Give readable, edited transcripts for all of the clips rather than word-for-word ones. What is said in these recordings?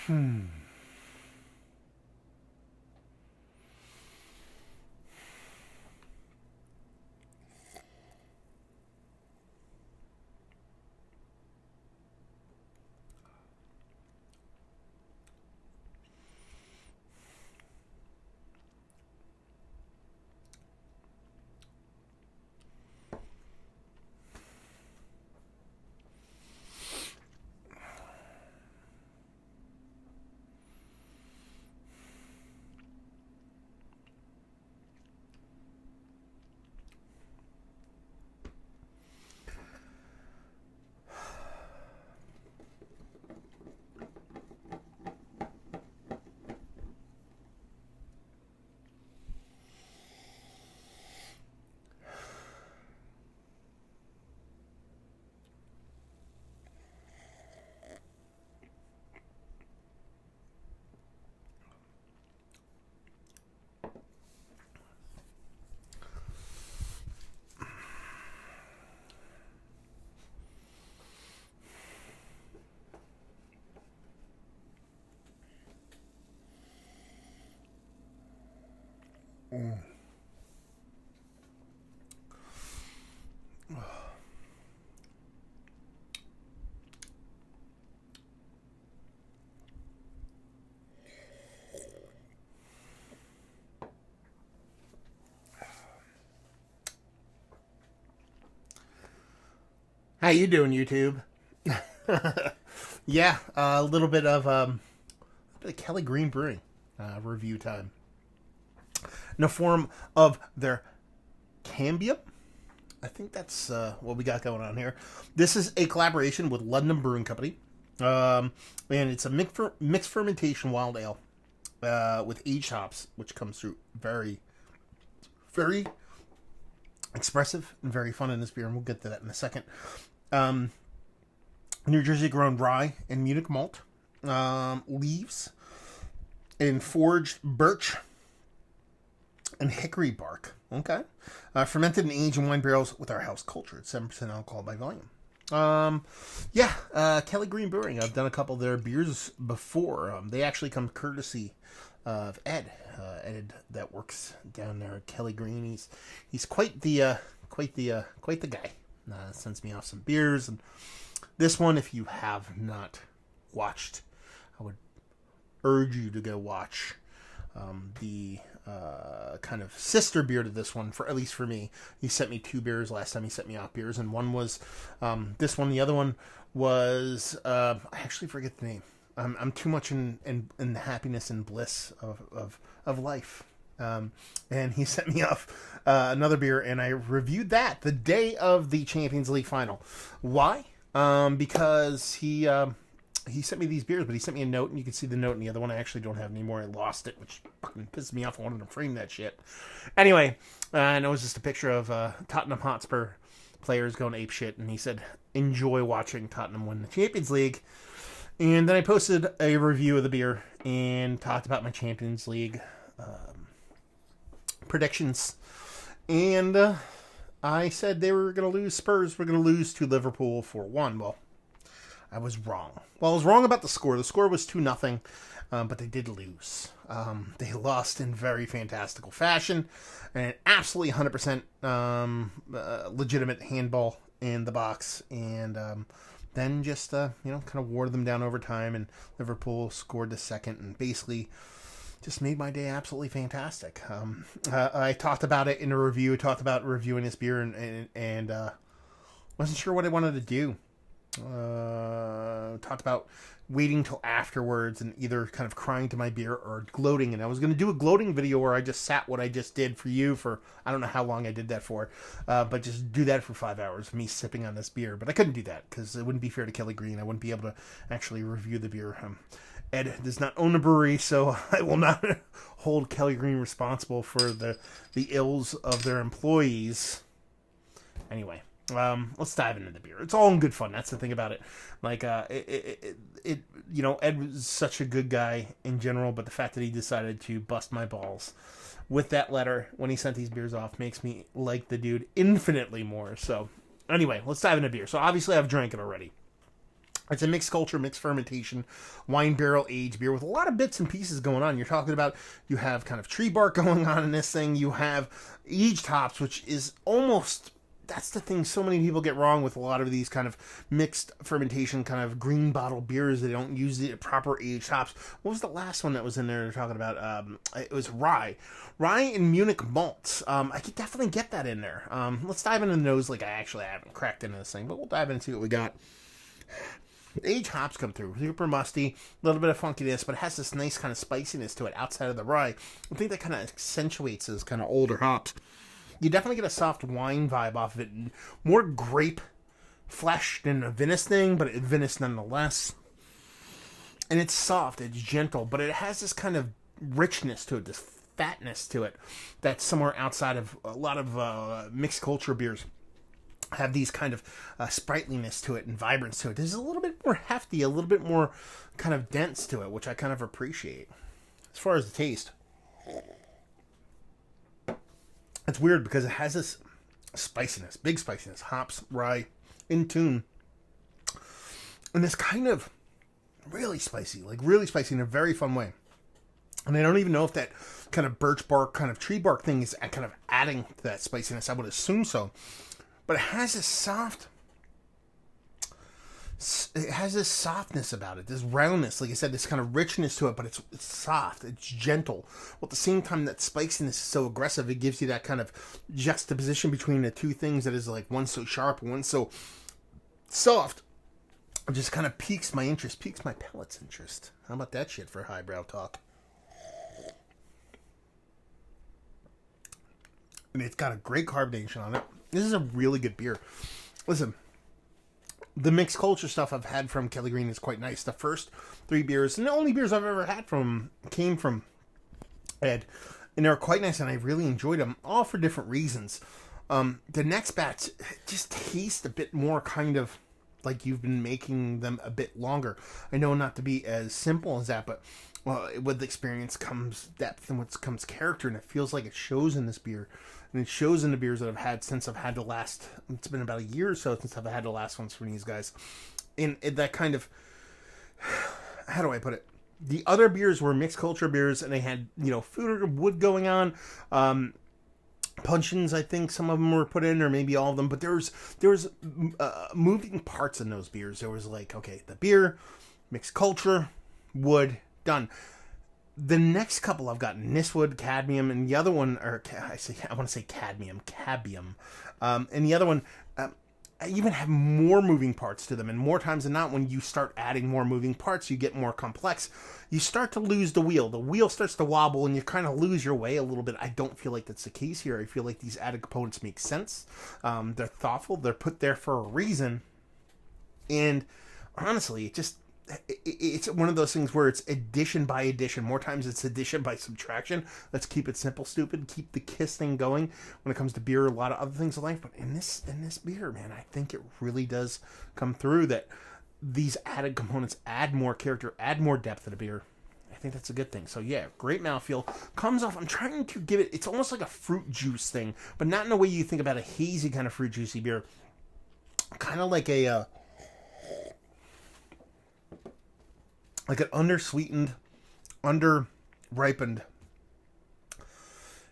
How you doing, YouTube? Yeah, a little bit of Kelly Green Brewing review time in the form of their Cambium. I think that's what we got going on here. This is a collaboration with Ludnam Brewing Company, and it's a mixed fermentation wild ale with aged hops, which comes through very, very expressive and very fun in this beer, and we'll get to that in a second. New Jersey grown rye and Munich malt, leaves, and foraged birch and hickory bark. Okay, fermented and aged in wine barrels with our house culture. It's 7% alcohol by volume. Kelly Green Brewing. I've done a couple of their beers before. They actually come courtesy of Ed. Ed that works down there at Kelly Green. He's quite the guy. Sends me off some beers, and this one, if you have not watched, I would urge you to go watch the kind of sister beer to this one, for at least for me. He sent me 2 beers last time he sent me off beers, and one was this one. The other one was I actually forget the name. I'm too much in the happiness and bliss of life. And he sent me off another beer, and I reviewed that the day of the Champions League final. Why? Because he sent me these beers, but he sent me a note, and you can see the note in the other one. I actually don't have anymore. I lost it, which fucking pisses me off. I wanted to frame that shit. Anyway, and it was just a picture of Tottenham Hotspur players going apeshit, and he said, enjoy watching Tottenham win the Champions League. And then I posted a review of the beer and talked about my Champions League predictions, and I said they were going to lose. Spurs were going to lose to Liverpool 4-1. Well, I was wrong. Well, I was wrong about the score. The score was 2-0, but they did lose. They lost in very fantastical fashion, and absolutely 100% legitimate handball in the box, and then just kind of wore them down over time, and Liverpool scored the second, and basically just made my day absolutely fantastic. I talked about it in a review. I talked about reviewing this beer, and wasn't sure what I wanted to do. Talked about waiting till afterwards and either kind of crying to my beer or gloating. And I was going to do a gloating video where I just sat what I just did for you for, I don't know how long I did that for, but just do that for 5 hours, me sipping on this beer. But I couldn't do that because it wouldn't be fair to Kelly Green. I wouldn't be able to actually review the beer. Ed does not own a brewery, so I will not hold Kelly Green responsible for the ills of their employees. Anyway, let's dive into the beer. It's all in good fun. That's the thing about it. Like, Ed was such a good guy in general, but the fact that he decided to bust my balls with that letter when he sent these beers off makes me like the dude infinitely more. So, anyway, let's dive into beer. So, obviously, I've drank it already. It's a mixed culture, mixed fermentation, wine barrel aged beer with a lot of bits and pieces going on. You're talking about, you have kind of tree bark going on in this thing. You have aged hops, which is almost, that's the thing so many people get wrong with a lot of these kind of mixed fermentation, kind of green bottle beers. They don't use the proper aged hops. What was the last one that was in there they're talking about? It was rye. Rye and Munich malts. I could definitely get that in there. Let's dive into the nose. Like, I haven't cracked into this thing, but we'll dive into what we got. Aged hops come through, super musty, a little bit of funkiness, but it has this nice kind of spiciness to it outside of the rye. I think that kind of accentuates those kind of older hops. You definitely get a soft wine vibe off of it, and more grape flesh than a vinous thing, but vinous nonetheless. And it's soft, it's gentle, but it has this kind of richness to it, this fatness to it, that's somewhere outside of a lot of mixed culture beers. Have these kind of sprightliness to it and vibrance to it. There's a little bit more hefty, a little bit more kind of dense to it, which I kind of appreciate. As far as the taste, it's weird because it has this spiciness, big spiciness, hops, rye, in tune, and this kind of really spicy in a very fun way. And I don't even know if that kind of birch bark, kind of tree bark thing is kind of adding to that spiciness. I would assume so. But it has this softness about it, this roundness, like I said, this kind of richness to it, but it's soft, it's gentle. Well, at the same time, that spiciness is so aggressive, it gives you that kind of juxtaposition between the two things that is like one so sharp and one so soft. It just kind of piques my interest, piques my palate's interest. How about that shit for highbrow talk? And it's got a great carbonation on it. This is a really good beer. Listen, the mixed culture stuff I've had from Kelly Green is quite nice. The first 3 beers, and the only beers I've ever had from, came from Ed, and they're quite nice, and I really enjoyed them, all for different reasons. The next batch just tastes a bit more kind of like you've been making them a bit longer. I know not to be as simple as that, but with experience comes depth, and what comes character, and it feels like it shows in this beer. And it shows in the beers that I've had since I've had the last, it's been about a year or so since I've had the last ones from these guys. And that kind of, how do I put it? The other beers were mixed culture beers, and they had, food or wood going on. Puncheons, I think some of them were put in, or maybe all of them. But there was moving parts in those beers. There was like, okay, the beer, mixed culture, wood, done. The next couple I've got Niswood, Cadmium, and the other one, I want to say Cadmium, Cambium, and the other one, I even have more moving parts to them, and more times than not, when you start adding more moving parts, you get more complex. You start to lose the wheel. The wheel starts to wobble, and you kind of lose your way a little bit. I don't feel like that's the case here. I feel like these added components make sense. They're thoughtful. They're put there for a reason, and honestly, it's one of those things where it's addition by addition. More times it's addition by subtraction. Let's keep it simple, stupid. Keep the KISS thing going when it comes to beer, a lot of other things in life. But in this beer, man, I think it really does come through that these added components add more character, add more depth to the beer. I think that's a good thing. So yeah, great mouthfeel. Comes off, I'm trying to give it, it's almost like a fruit juice thing, but not in the way you think about a hazy kind of fruit juicy beer. Kind of like like an undersweetened, under-ripened,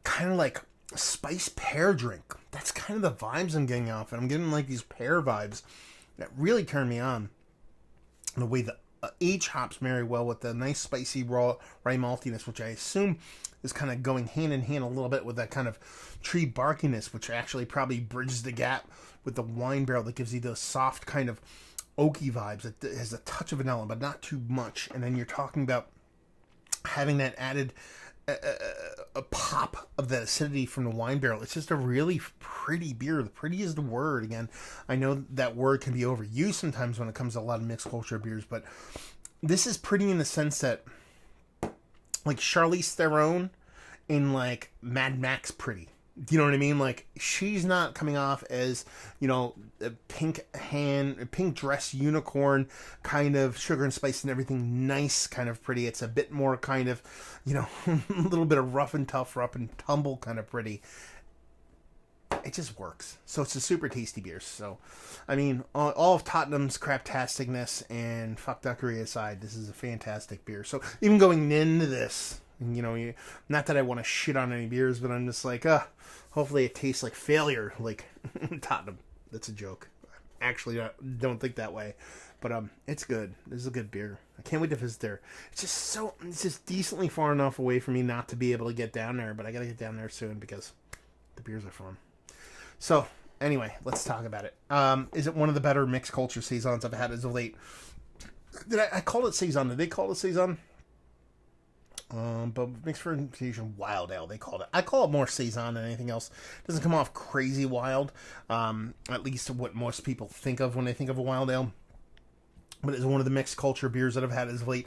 kind of like spice pear drink. That's kind of the vibes I'm getting off. And I'm getting like these pear vibes that really turn me on. And the way the aged hops marry well with the nice spicy raw rye maltiness, which I assume is kind of going hand in hand a little bit with that kind of tree barkiness, which actually probably bridges the gap with the wine barrel that gives you those soft kind of oaky vibes. It has a touch of vanilla, but not too much. And then you're talking about having that added a pop of that acidity from the wine barrel. It's just a really pretty beer. The pretty is the word. Again, I know that word can be overused sometimes when it comes to a lot of mixed culture beers, but this is pretty in the sense that like Charlize Theron in like Mad Max pretty. Do you know what I mean? Like, she's not coming off as, a pink dress unicorn, kind of sugar and spice and everything nice, kind of pretty. It's a bit more kind of, a little bit of rough and tough, rough and tumble kind of pretty. it just works. So it's a super tasty beer. So, I mean, all of Tottenham's craptasticness and fuckduckery aside, this is a fantastic beer. So even going into this, you know, not that I want to shit on any beers, but I'm just like, hopefully it tastes like failure, like Tottenham. That's a joke. Actually, I don't think that way. But it's good. This is a good beer. I can't wait to visit there. It's just decently far enough away from me not to be able to get down there, but I gotta get down there soon because the beers are fun. So, anyway, let's talk about it. Is it one of the better mixed culture saisons I've had as of late? I called it saison. Did they call it saison? But mixed fermentation wild ale, they called it. I call it more saison than anything else. It doesn't come off crazy wild. At least what most people think of when they think of a wild ale. But it's one of the mixed culture beers that I've had as of late.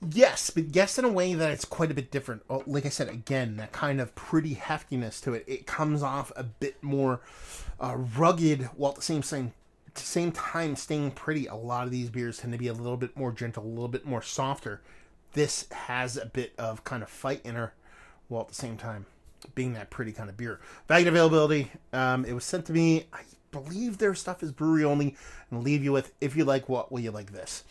Yes, but yes in a way that it's quite a bit different. Like I said, again, that kind of pretty heftiness to it. It comes off a bit more rugged, while at the same time staying pretty. A lot of these beers tend to be a little bit more gentle, a little bit more softer. This has a bit of kind of fight in her, while at the same time being that pretty kind of beer. Value and availability. It was sent to me. I believe their stuff is brewery only, and leave you with, if you like what, will you like this?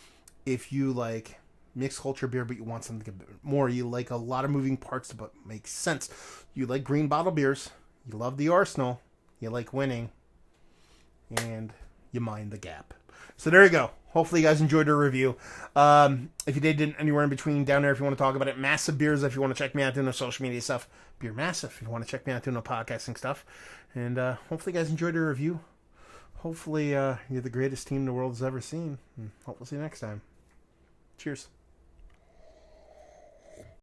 If you like mixed culture beer, but you want something a bit more, you like a lot of moving parts, but makes sense. You like green bottle beers, you love the arsenal, you like winning, and you mind the gap. So there you go. Hopefully you guys enjoyed our review. If you did anywhere in between, down there if you want to talk about it. Massive Beers if you want to check me out doing the social media stuff. Beer Massive if you want to check me out doing the podcasting stuff. And hopefully you guys enjoyed our review. Hopefully you're the greatest team the world has ever seen. And hope we'll see you next time. Cheers.